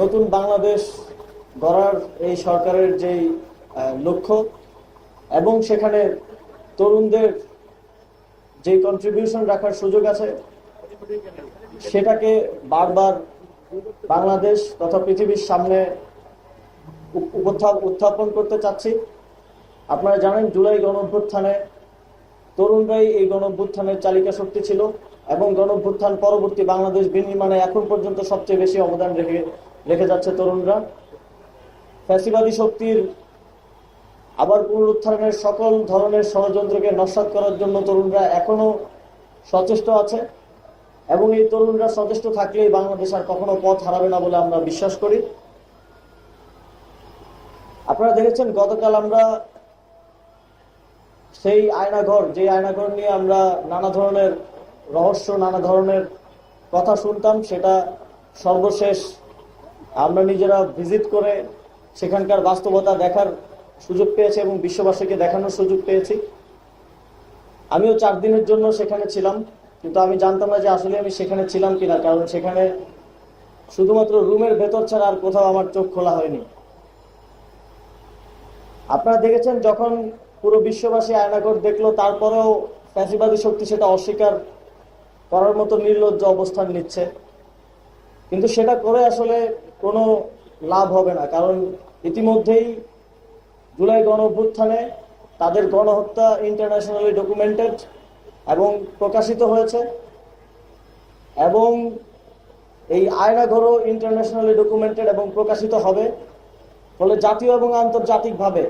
নতুন বাংলাদেশ গড়ার এই সরকারের যেই লক্ষ্য এবং সেখানে তরুণদের যে কন্ট্রিবিউশন রাখার সুযোগ আছে সেটাকে বারবার বাংলাদেশ তথা পৃথিবীর সামনে উত্থাপন করতে চাচ্ছি। আপনারা জানেন জুলাই গণঅভ্যুত্থানে তরুণরাই এই গণঅভ্যুত্থানের চালিকা শক্তি ছিল এবং গণঅভ্যুত্থান পরবর্তী বাংলাদেশ বিনির্মাণে এখন পর্যন্ত সবচেয়ে বেশি অবদান রেখে যাচ্ছে তরুণরা। ফ্যাসিবাদী শক্তির আবার পুনরুত্থানের সকল ধরনের ষড়যন্ত্রকে নস্যাৎ করার জন্য তরুণরা এখনো সচেষ্ট আছে এবং এই তরুণরা সচেষ্ট থাকলেই বাংলাদেশ আর কখনো পথ হারাবে না বলে আমরা বিশ্বাস করি। আপনারা দেখেছেন গতকাল আমরা সেই আয়নাঘর, যে আয়নাঘর নিয়ে আমরা নানা ধরনের রহস্য, নানা ধরনের কথা শুনতাম, সেটা সর্বশেষ আমরা নিজেরা ভিজিট করে সেখানকার বাস্তবতা দেখার সুযোগ পেয়েছি এবং বিশ্ববাসীকে দেখানোর সুযোগ পেয়েছি। আমিও 4 দিনের জন্য সেখানে ছিলাম, কিন্তু আমি জানতাম না যে আসলে আমি সেখানে ছিলাম কিনা, কারণ সেখানে শুধুমাত্র রুমের ভেতর ছাড়া আর কোথাও আমার চোখ খোলা হয়নি। আপনারা দেখেছেন যখন পুরো বিশ্ববাসী আয়নাঘর দেখলো, তারপরেও ফ্যাসিবাদী শক্তি সেটা অস্বীকার করার মতো নির্লজ্জ অবস্থান নিচ্ছে। কিন্তু সেটা করে আসলে কোনো লাভ হবে না, কারণ ইতিমধ্যেই জুলাই গণঅভ্যুত্থানে তাদের গণহত্যা ইন্টারন্যাশনালি ডকুমেন্টেড এবং প্রকাশিত হয়েছে এবং এই আয়নাঘরও ইন্টারন্যাশনালি ডকুমেন্টেড এবং প্রকাশিত হবে। ফলে জাতীয় এবং আন্তর্জাতিকভাবে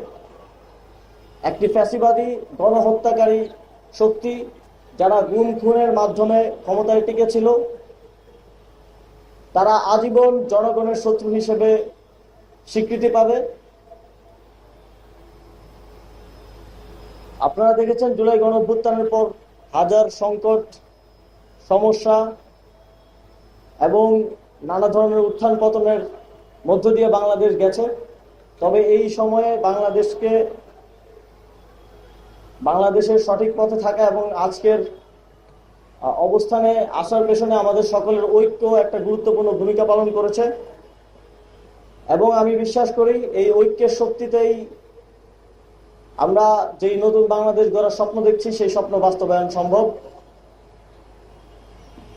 একটি ফ্যাসিবাদী গণহত্যাকারী শক্তি যারা গুম খুনের মাধ্যমে ক্ষমতায় টিকেছিল, তারা আজীবন জনগণের শত্রু হিসেবে স্বীকৃতি পাবে। আপনারা দেখেছেন জুলাই গণঅভ্যুত্থানের পর হাজার সংকট, সমস্যা এবং নানা ধরনের উত্থান পতনের মধ্য দিয়ে বাংলাদেশ গেছে। তবে এই সময়ে বাংলাদেশের সঠিক পথে থাকা এবং আজকের অবস্থানে আসার পেছনে আমাদের সকলের ঐক্য একটা গুরুত্বপূর্ণ ভূমিকা পালন করেছে এবং আমি বিশ্বাস করি এই ঐক্যের শক্তিতেই আমরা যেই নতুন বাংলাদেশ গড়ার স্বপ্ন দেখছি সেই স্বপ্ন বাস্তবায়ন সম্ভব।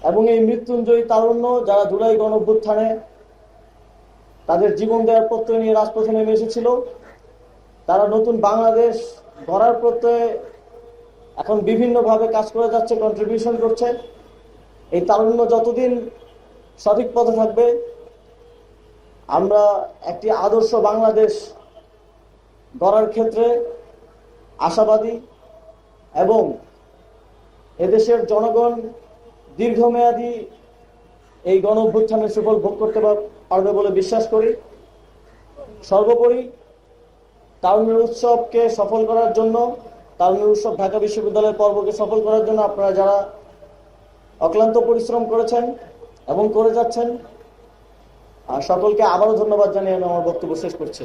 এবং এই মৃত্যুঞ্জয়ী তারুণ্য যারা জুলাই গণঅভ্যুত্থানে তাদের জীবন দেওয়ার প্রত্যয় নিয়ে রাজপথে নেমে এসেছিল, তারা নতুন বাংলাদেশ গড়ার প্রত্যয়ে এখন বিভিন্নভাবে কাজ করে যাচ্ছে, কন্ট্রিবিউশন করছে। এই তারুণ্য যতদিন সঠিক পথে থাকবে আমরা একটি আদর্শ বাংলাদেশ গড়ার ক্ষেত্রে আশাবাদী এবং এদেশের জনগণ দীর্ঘমেয়াদী এই গণঅভ্যুত্থানের সুফল ভোগ করতে পারবে বলে বিশ্বাস করি। সর্বোপরি তারুণ্যের উৎসবকে সফল করার জন্য, তারুণ্যের উৎসব ঢাকা বিশ্ববিদ্যালয়ের পর্বকে সফল করার জন্য আপনারা যারা অক্লান্ত পরিশ্রম করেছেন এবং করে যাচ্ছেন, সকলকে আবারও ধন্যবাদ জানিয়ে আমি আমার বক্তব্য শেষ করছি।